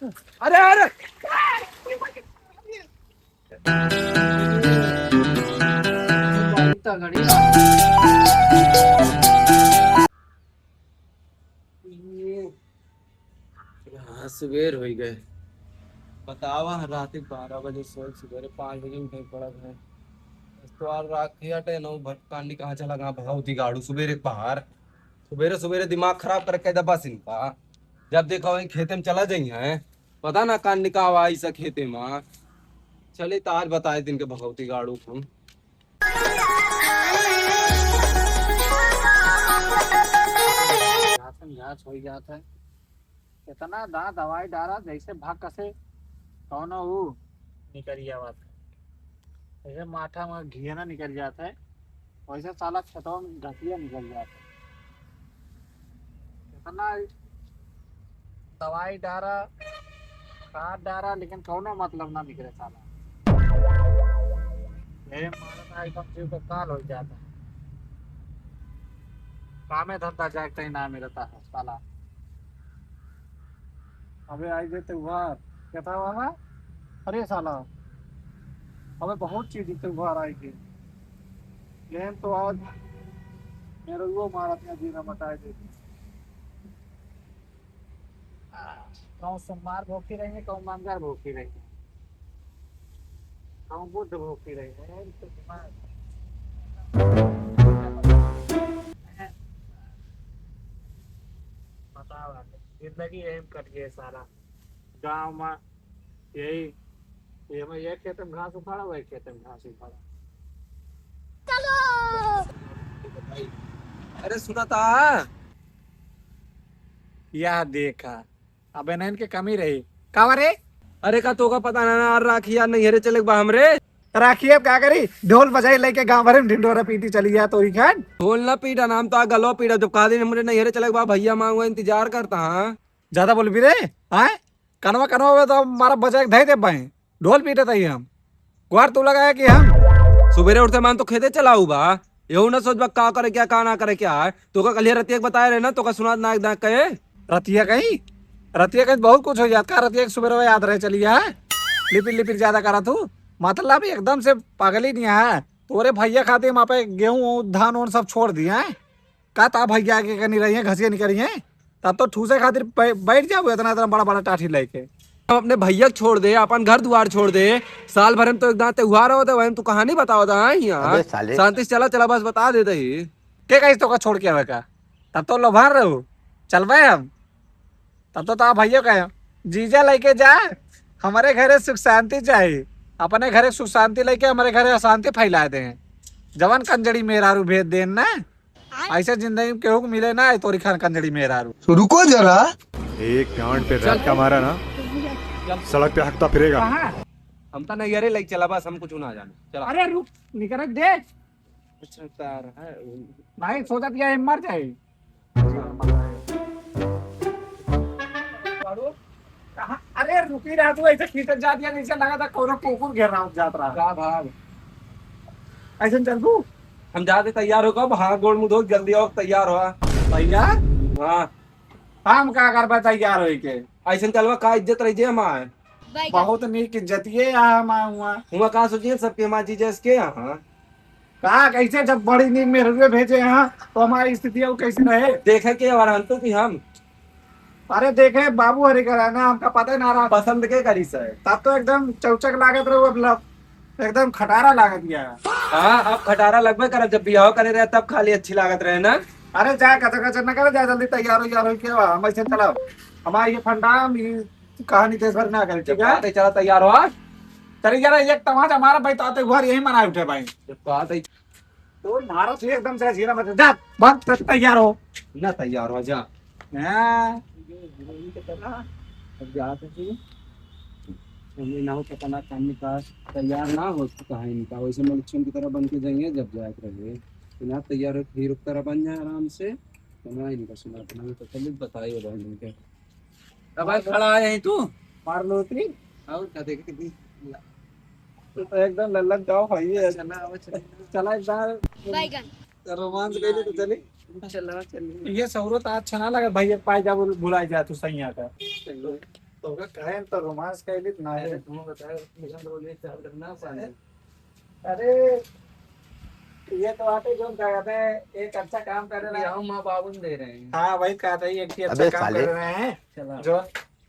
अरे अरे हाँ सवेर हो गए। बतावा रात 12 बजे सोए सवेरे 5 बजे उठे पड़त है। तो यार राखी हटे नो भटकांडी कहाँ चला गया भगावती गाड़ू सवेरे बाहर सवेरे सवेरे दिमाग खराब करके दबा इनका। जब देखा वही खेते में चला जाई है पता ना कान निकाह आई सा खेते में। चले तो आज बताए दिन के भगवती गाड़ू हम। घास हो जाता है इतना दा दवाई डाला जैसे भाग कसे कौन वो निकल जाता है। जैसे माथा में घियाना निकल जाता है वैसे साला छतों में घसिया निकल जाता है। इतना दवाई डाला खाद डाला लेकिन कौन मतलब ना निकले साला। ये मारता एकदम जीव का काल हो जाता है। कामे धंधा जागता ही ना मिलता है साला। अबे आई देते हुआ क्या था वहाँ। अरे साला हमें बहुत चीज त्योहार आएगी लेकिन तो आज मेरे वो मारा अपना जीना मटाए देती। कहूँ सोमवार भोगती रहेंगे कहूँ मंगलवार भोगती रहेंगे कहूँ बुध भोगती रहेंगे तो दिमाग बताओ जिंदगी एम करिए सारा गाँव में यही ये मैं ये खेत में घास उखाड़ा वही खेत में घास उखाड़ा। अरे सुना था यह देखा अब इनके के कमी रही का रे। अरे का तो का पता ना राखी यार नहीं हेरे चले बा हमरे। राखी अब क्या करी ढोल बजाई लेके गांव भर में ढिंडोरा पीटी चली गया तो खान ढोल ना पीटा नाम तो गलो पीटा जब कहा दिन हमरे नहीं हेरे चले बा भैया मांगो इंतजार करता हाँ। ज्यादा बोल भी रे हाँ कनवा कनवा में तो हमारा बजा धई दे पाए ढोल पीटे था हम गुहार तू लगाया कि हम सुबेरे उठते मान तो खेते चलाऊ बा यू ना सोच बा का करे क्या का ना करे क्या है तो का कल रतिया बताया रहे ना तो का सुना ना एकदम कहे रतिया कहीं बहुत कुछ हो जाता रतिया सुबह याद रहे चलिए है लिपिर लिपिर ज्यादा करा तू मतलब एकदम से पागल ही नहीं है तोरे भैया खाते वहाँ पे गेहूं धान उन सब छोड़ दिए हैं का ता भैया के करनी रही है घसिया नहीं करी है तब तो ठूसे खातिर बैठ जाओ इतना इतना बड़ा बड़ा टाठी लेके। हम अपने भैया छोड़ दे अपन घर द्वार छोड़ दे साल भर में तो एकदम त्योहार होता है वही तू कहानी बताओ था यहाँ शांति से चला चला बस बता देते ही के कहीं तो का छोड़ के आवे का तब तो लोभार रहो चल भाई हम तब तो भैया कहे जीजा लेके जा हमारे घरे सुख शांति चाहिए अपने घरे सुख शांति लेके हमारे घरे अशांति फैला दे जवान कंजड़ी मेहरारू भेज दे ना ऐसे जिंदगी में केहू मिले ना तोरी खान कंजड़ी मेहरारू। तो रुको जरा एक गांड पे रैप का मारा ना सड़क पे हकता फिरेगा। हम तो नहीं अरे लाइक चला बस हम कुछ ना जाने चला। अरे रुक निकल दे अच्छा तार है नहीं सोचा दिया मर जाए। अरे रुकी रहा तू ऐसे खींच जा दिया नीचे लगा था कोनो कुकुर घेर रहा जात रहा भाग ऐसे चल तू हम जाते तैयार हो कब हाँ गोड़ मुंह धो जल्दी आओ तैयार हो तैयार हाँ हम का कर तैयार हो के ऐसे चलवा का इज्जत रही जे हमारे बहुत नीक इज्जतिये हुआ कहा सोचिए सबके हमारे जीजा इसके यहाँ कहा कैसे जब बड़ी नींद में रुपये भेजे यहाँ तो हमारी स्थिति कैसे रहे देखे के वारंतु की हम अरे देखे बाबू हरि कराना हमका पता ही ना रहा पसंद के करी सर तब तो एकदम चौचक लागत रहो मतलब एकदम खटारा लागत गया। हाँ अब खटारा लगभग कर जब बिहाव करे रहे तब खाली अच्छी लागत रहे ना। अरे जा कचर कचर न करे जा जल्दी तैयार हो क्या हम ऐसे चलाओ हमारा ये फंडा कहानी तेज भर ना करे ठीक है चला तैयार हो चलिए जरा एक तमाचा हमारा भाई तो आते घर यही मना उठे भाई तो मारो तो एकदम से जीरा मत जा बस तैयार हो ना तैयार हो जा ना हो पता ना काम का तैयार ना हो कहा इनका वैसे मलक्ष्म की तरह बन के जाएंगे जब जाए रहे ना तैयार हीरो की तरह बन जाए आराम से तो ना इनका सुना तो चलिए बताइए भाई इनके अब खड़ा है तू मार लो उतरी और क्या देखे तो एकदम लल्लक जाओ भाई चला एक बार रोमांस गई तो चली चला चलिए ये सहूलत अच्छा ना लगा भैया पाए जा भुला जा तू सही आता तो का काय तो रोमांस कैलीत नाही तुम बताए मिशन बोलिए चाल करना पानी अरे ये तो आते जो कहते हैं एक अच्छा काम कर रहे हैं। हम माँ बाबू दे रहे हैं। हाँ वही कहते हैं एक ही अच्छा काम कर रहे हैं चला जो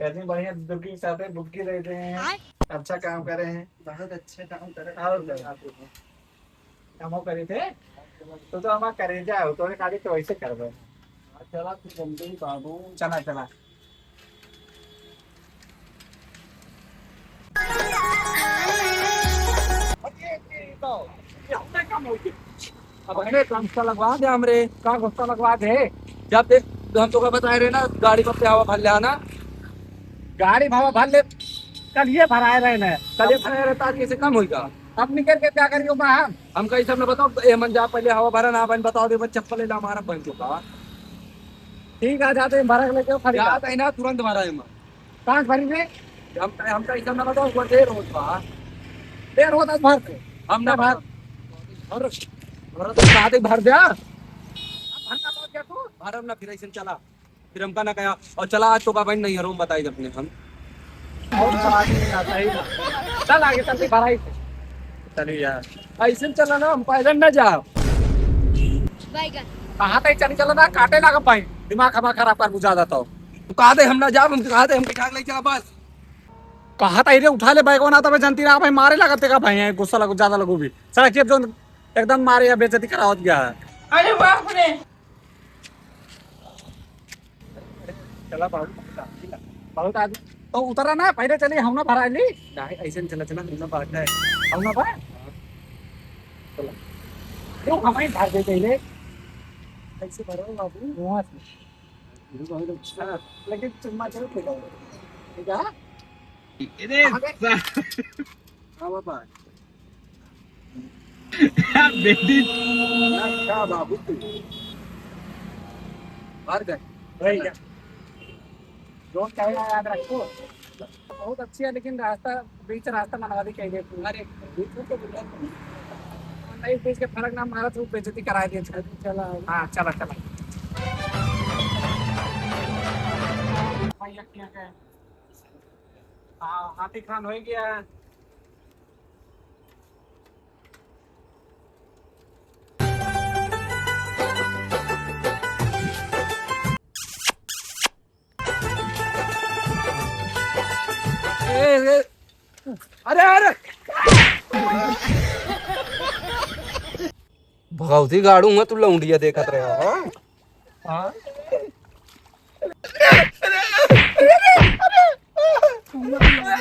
इतनी बढ़िया दुबकी के साथ बुबकी दे रहे हैं अच्छा काम कर रहे हैं बहुत अच्छे काम करे और हम करे थे तो हम करे जाओ तो खाली तो वैसे करबे चला तू जल्दी बाबू चला चला अब हमें गुस्सा लगवा दे हमरे का गुस्सा लगवा दे जब देख हम तो का बताए रहे ना गाड़ी पर पे हवा भर ले आना गाड़ी भावा भर ले कल ये भराए रहे ना कल ये भरे रहता आज कैसे कम होगा अब निकल के क्या करियो बाहर हम कहीं सब ने बताओ ए मन जा पहले हवा भरा ना बन बताओ दे चप्पल ले ला हमारा बन चुका ठीक आ जाते हैं भरक लेके खरीद याद है ना तुरंत भरा है मां कहाँ खरीद ले हम कहीं सब ने बताओ वो देर होत बा देर होता भर के हम ना भर और भरा तो साथ ही भर दिया भरना तो क्या तू भरम ना फिर ऐसे चला फिर हमका ना कहा और चला आज तो का बहन नहीं है रूम बताई अपने हम और बात नहीं आता ही चल आगे चलते भराई चलिए यार ऐसे चला ना हम पैदल ना जाओ कहाँ तक चली चलो ना काटे ना पाई दिमाग हमारा खराब कर बुझा जाता हो कहा दे हम ना जाओ हम कहा दे हम बिठा ले चला बस कहा था इधर उठा ले बैग ना तो मैं जानती रहा भाई मारे लगाते का भाई है गुस्सा लगो ज्यादा लगो भी सड़क के जो एकदम मारे या बेइज्जती करा हो गया है अरे बाप रे चला बहुत आदमी तो उतरा ना पहले चली हम ना भरा ली नहीं ऐसे चला चला हम ना बात है हम ना भाई चलो क्यों हमें भर दे पहले ऐसे भरो बाबू वहां से बहुत अच्छा लेकिन चुम्मा चलो ठीक है हाँ बाबा बेटी क्या बाबू तू भर गए वही क्या रोड क्या याद रखो बहुत अच्छी है लेकिन रास्ता बीच रास्ता मनवा दी कहीं अरे बिल्कुल तो बोला नहीं बीच के फर्क ना मारा तो बेइज्जती करा दिए चला हाँ चला चला भैया क्या है हाँ हाथी खान हो गया अरे अरे भगवती गाड़ू में तू लौंडिया देखत रहे हाँ हाँ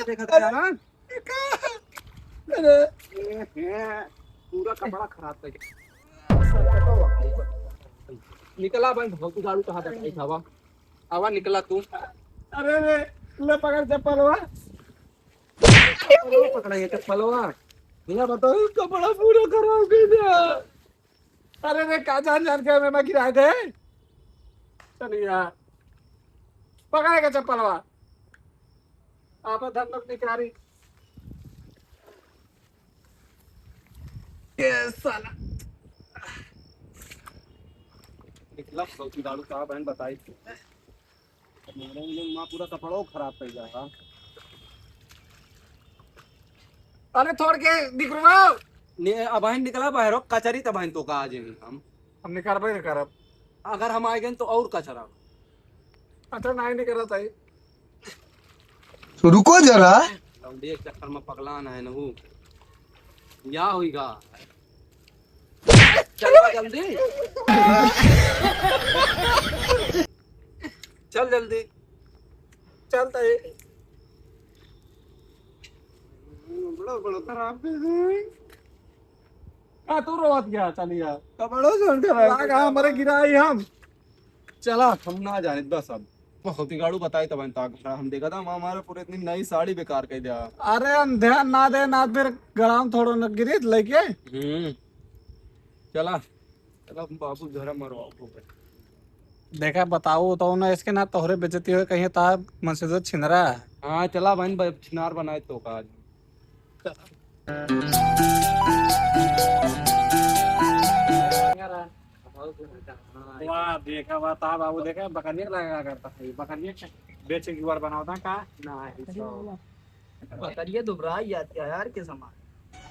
देखत रहे हाँ पूरा कपड़ा खराब कर निकला बन भगवती गाड़ू कहाँ तक हवा हवा निकला तू अरे रे ले पकड़ चप्पल हुआ पकड़ा ये चप्पलवा भैया बताओ कपड़ा पूरा खराब कर दिया अरे रे का जान जान के मैं गिराए थे चलिए यार पकड़ेगा चप्पल हुआ आप धंधक निकारी ये साला निकला भगवती गाड़ू कहाँ बहन बताई माँ पूरा कपड़ा खराब कर दिया अरे थोड़ के दिख रहा अब निकला बाहर कचरी तब तो का आज हम निकाल भाई निकाल अगर हम आए गए तो और कचरा अच्छा नहीं निकल था रुको जरा लौंडी एक चक्कर में पगलाना है नहू या होगा चल जल्दी चल जल्दी चलता है बड़ा बड़ा खराब हाँ तू रोवत गया चलिए कपड़ों से लागा हमारे गिराई हम चला हम ना जाने बस अब बहुत गाड़ू बताई तब हम देखा था हमारे पूरे इतनी नई साड़ी बेकार कर दिया अरे ध्यान ना दे ना फिर गड़ाम थोड़ा न गिरी लेके चला चला बाबू जरा मरो देखा बताओ तो ना इसके ना तोहरे बेइज्जती हो कहीं ताब मस्जिद छिन रहा है हाँ चला बहन छिनार बनाए तो का आज वाह देखा वाह ता बाबू देखा बकरिया लगा करता है बकरिया बेचे की बार बनावता का ना बताइए दुबराई जाती है यार के सामान।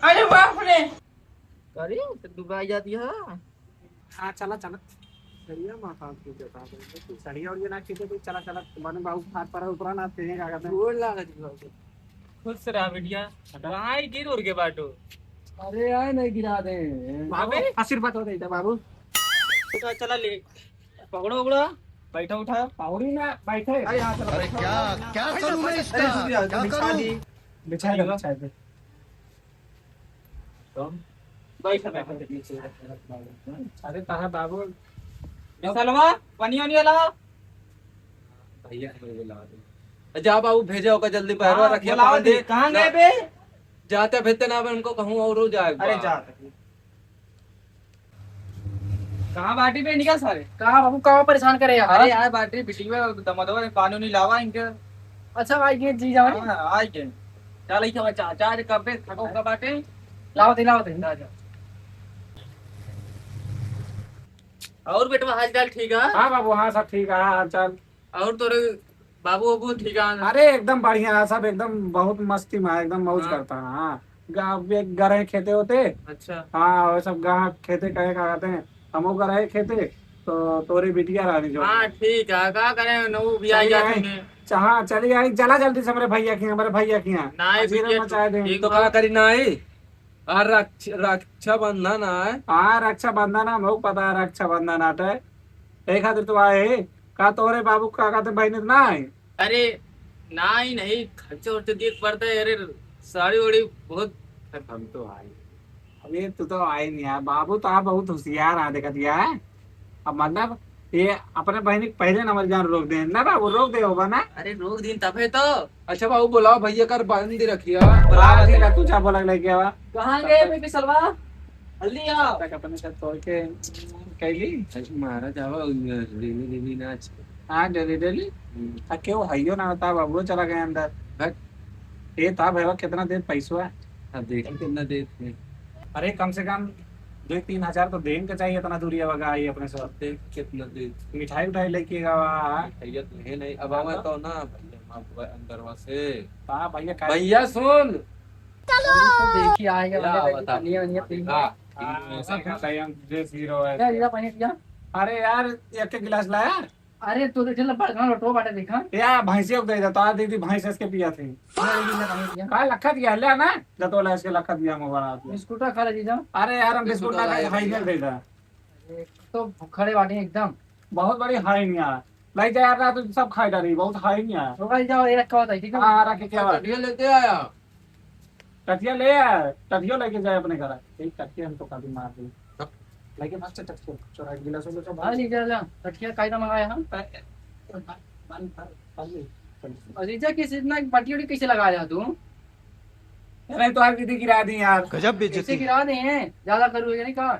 अरे बाप रे। अरे दुबराई जाती है। हाँ चला चला सरिया माता की जगह पे सरिया और ये ना खींचे तो चला चला तुम्हारे बाबू हाथ पर ऊपर ना तेरे का कहते हैं गोड़ लागत है। खुद से रहा बिटिया वहाँ ही गिर उड़ के बाटो। अरे यार नहीं गिरा दे। बाबू आशीर्वाद हो देता बाबू चला ले पकड़ो उकड़ो बैठा उठा। पाउरी ना बैठे अरे यहाँ चलो। अरे क्या क्या करूं मैं इसका क्या करूं बिछा दे बिछा दे बैठा अरे तारा बाबू सलवा पानी वानी वाला। भैया मेरे को लगा दे। जा बाबू भेजा होगा जल्दी पैरवा रखिए बुलाओ बांध दे। कहाँ गए बे। जाते भेजते ना उनको कहूँ और हो जाए। अरे जा कहाँ बाटी पे निकल सारे। कहा बाबू कहाँ परेशान करे यार। अरे यार बाटी बिटी में दमदवा पानी नहीं लावा इनके। अच्छा भाई ये जी जाओ आई के चल इके चाचा कब पे थको का बाटे। लाओ दे और बेटवा हालचाल ठीक है। हाँ बाबू हाँ सब ठीक है हाँ चल और तोरे बाबू बाबू ठीक है। अरे एकदम बढ़िया है सब एकदम बहुत मस्ती में है, एकदम मौज हाँ। करता है हाँ गाँव एक गरे खेते होते अच्छा हाँ वो सब गाँव खेते कहे का कहते हैं हम गरे खेते तो तोरी बिटिया रानी जो हाँ ठीक है का करे नऊ भी आई जाते हैं। हाँ चली आई चला जल्दी से हमारे भैया की यहाँ नाई बिटिया मचाए दे ठीक तो क्या करी ना आई और रक्षा बंधन है। हाँ रक्षा बंधन है मुझे पता है रक्षा बंधन आटे एक खातिर तो आए का तोरे बाबू का कहते बहनी ना आए अरे नाई नहीं खर्चे वर्चे देख पड़ता है। अरे साड़ी वाड़ी बहुत हम तो आए। अबे तू तो आए नहीं यार बाबू तो आप बहुत होशियार आ देखा दिया है अब मतलब ये अपने बहनी पहले नंबर जान रोक दे ना बाबू रोक दे होगा ना अरे रोक दिन तब है तो। अच्छा बाबू बुलाओ भैया कर बांध दे रखिए। बुला ठीक है तू चापो लग लेके आवा कहाँ गए बेटी सलवा जल्दी आओ। तक अपने साथ तोड़ के कैली महाराज आवा रेली रेली नाच। हाँ डेली डेली क्यों हइयो ना होता बाबू चला गया अंदर बैठ। ये था भैया कितना देर पैसा है अब देख कितना देते हैं। अरे कम से कम 2-3 हजार तो देन के चाहिए इतना दूरी है आई अपने साथ देख कितना देते। मिठाई उठाई लेके वहाँ भैया तो है नहीं अब आवा तो ना भैया अंदर से। हाँ भैया भैया सुन तो देखी आएगा क्या वाले बता। पानी वानी पी हाँ, लीजिए पानी पिया। अरे यार एक गिलास लाया अरे तू तो चल बड़का लोटो बाटे देखा या भैंसिया को दे देता आ दीदी भैंस इसके पिया थी का लखा दिया ले ना जतोला इसके लखा दिया मोबाइल बिस्कुट खा ले जीजा। अरे यार हम बिस्कुट ना खाई हाई दे दा तो भूखड़े बाटे एकदम। बहुत बड़ी हाई नहीं आ लाई जा यार रात सब खाई डाली बहुत हाई नहीं आ रोका जाओ ये रखा होता है ठीक है। हाँ रखे क्या बात ये लेते आया। टटिया ले आ टटियो लेके जाए अपने घर एक टटिया हम तो काफी मार दी लेकिन मस्त टटिया चोरा गिलास में तो हाँ लीजिए जा रखिए कायदा मंगाया हम। अजीजा किस इतना पट्टी उटी कैसे लगा रहा तू। नहीं तो आज दीदी गिरा दी यार गजब कैसे बेइज्जती गिरा दे हैं ज्यादा करोगे नहीं कहा।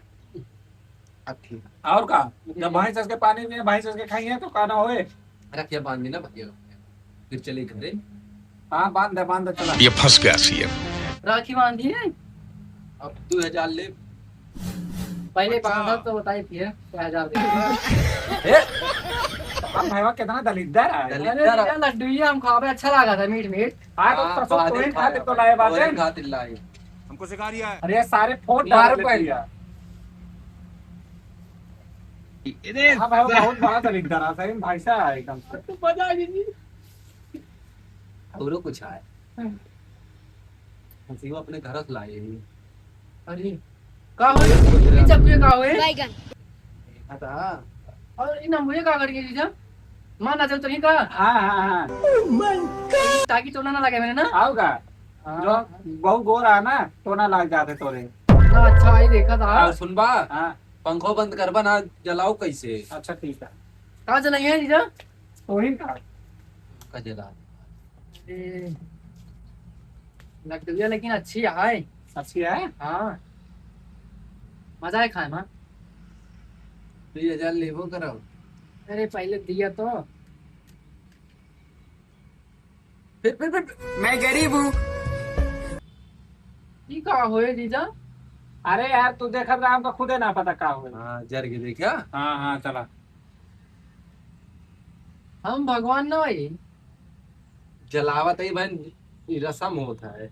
अब ठीक और का जब भैंस इसके पानी में भैंस इसके खाई है तो खाना होए रखिए बांध देना भैया फिर चले घरे। हाँ बांध दे चला ये फंस गया सीएम। राखी बांधी है अब 2000 ले। पहले बांधा तो बताइए फिर 2000 दे। हम भाईवा कितना दलिद्दर है अरे यार लड्डू ही हम खावे अच्छा लगा था मीठ मीठ। हाँ तो सब कोई खाते तो लाए बात है खातिर लाए। हमको सिखा रिया है अरे ये सारे फोन डाल पे लिया हाँ भाई बहुत बड़ा दलिद्दर है सही भाई साहब है एकदम से तो मजा आ गई। औरो कुछ आए हम सीवा अपने घर से लाए ही। अरे का होए ये चक्के का होए था और इन मुझे का करके जीजा मान ना चल तो नहीं का हाँ ताकि चोला ना लगे मैंने ना। आओगा जो बहुत गोरा है ना तो ना लग जाते तोरे अच्छा आई देखा था। और सुनबा हाँ पंखो बंद करबा ना जलाओ कैसे। अच्छा ठीक है कहाँ चलेंगे है जीजा। तो ही का का जला लड्डू है लेकिन अच्छी है। अच्छी है हाँ मजा है खाए में। 2000 लेबो करो। अरे पहले दिया तो फिर मैं गरीब हूँ की का होए जीजा। अरे यार तू देखा था हमको खुदे ना पता का हुआ हाँ जर के देखा। हाँ चला हम भगवान ना भाई जलावत ही बहन ये रसम होता है।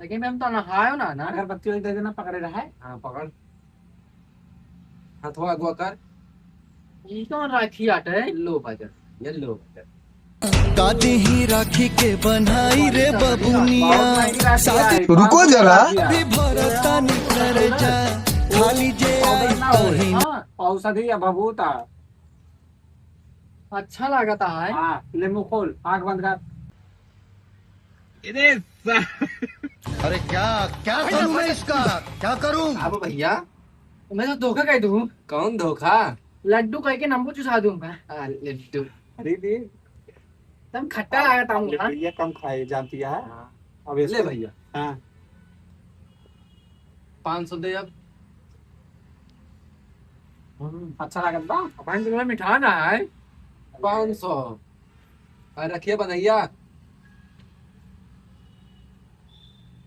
लेकिन मैम तो नहायो ना ना। अगरबत्ती वाली दे देना, पकड़े रहा है। हाँ पकड़, हथवा अगवा कर, ये तो राखी आट है। लो बजा, ये लो बजा। कादी ही राखी के बनाई रे बबुनिया रुको जरा, भी भरता निकर जा खाली जे आई कहीं औषधि या भभूता। अच्छा लगता है। हाँ, ले मुंह खोल, आंख बंद कर। अरे क्या क्या करूं मैं इसका, क्या करूं? अब भैया मैं तो धोखा कह दूं, कौन धोखा? लड्डू कह के नंबू चुसा दूंगा। लड्डू अरे दी, तुम खट्टा लगता हूँ। ये कम खाए जानती है। अब ले भैया, हाँ 500 दे अब। अच्छा लगता बा। अपन तुम्हें मिठा ना है। 500 रखिए बनैया।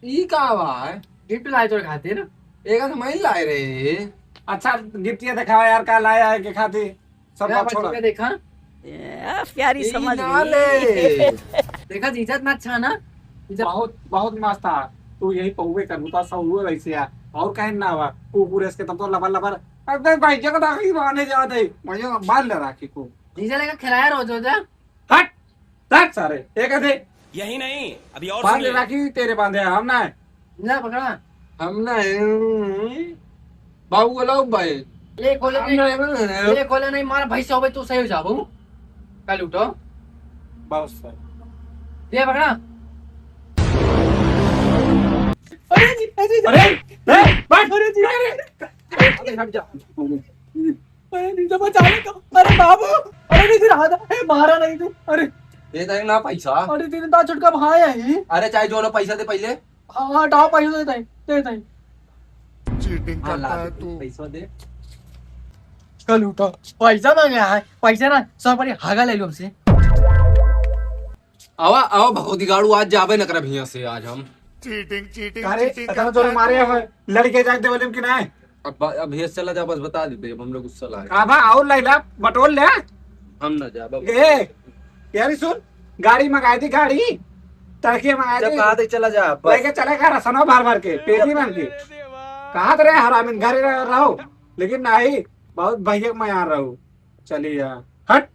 ई का है? गिफ्ट लाए तो खातिर। एक तो मैं लाए रे। अच्छा गिफ्ट ये दिखाओ यार, क्या लाया है के खातिर। सब क्या बात छोड़ो। बच्ची का देखा, प्यारी ई समझ ना गई। ले। देखा जीजा इतना अच्छा ना। जीजा बहुत बहुत मस्त था। तू यही पौवे कर तो सब हुए वैसे यार, और कहीं ना हुआ कुकुर इसके तब तो लबर लबर। अबे भाई जगह राखी बांधने जाते ही मुझे बांध ले राखी को। जीजा लेकर खिलाया रोज रोज। हट हट सारे एक आधे यही नहीं, अभी और बांध ले सुनिए। राखी, तेरे बांधे हैं, हम ना है। जीजा पकड़ा, हम ना बाबू को लाओ भाई। ले खोले हम नहीं, ना ले खोले नहीं, मार भाई सौ तू सही हो जाबू। कल उठो, बस सर। ये पकड़ा। अरे बैठ, अरे हट जा। अरे जीजा बचा ले तो। अरे बाबू, अरे नहीं रहा था, मारा नहीं तू। अरे दे देंगे ना पैसा। अरे तीन ता छुटका भाई है। अरे चाहे जो ना पैसा दे पहले। हाँ डाव पैसे देता है, देता है। चीटिंग हाँ, करता ला है दे, तू। पैसा दे। कल उठो, पैसा मांगा है, पैसा ना 100 रुपये हागा ले लो हमसे। आवा आवा भगवती गाड़ू आज जाबे न करे भैया से आज हम। चीटिंग चीटिंग अरे चीटिंग इतना करता जोर है मारे तू। हैं लड़के जाग दे बोले कि नहीं। अब भैया से चला जा, बस बता देते अब हम लोग गुस्सा लाए। आभा और लैला बटोल ले। हम ना जा बाबू। ए यार सुन, गाड़ी मंगाई थी, गाड़ी टर्की मंगाई जब थी, कहा चला जा बस। लेके चलेगा रसनो भर भर के पेटी बन के। कहा रे हरामिन घर रहो, लेकिन नहीं बहुत भैया मैं यहाँ रहूँ। चलिए हट।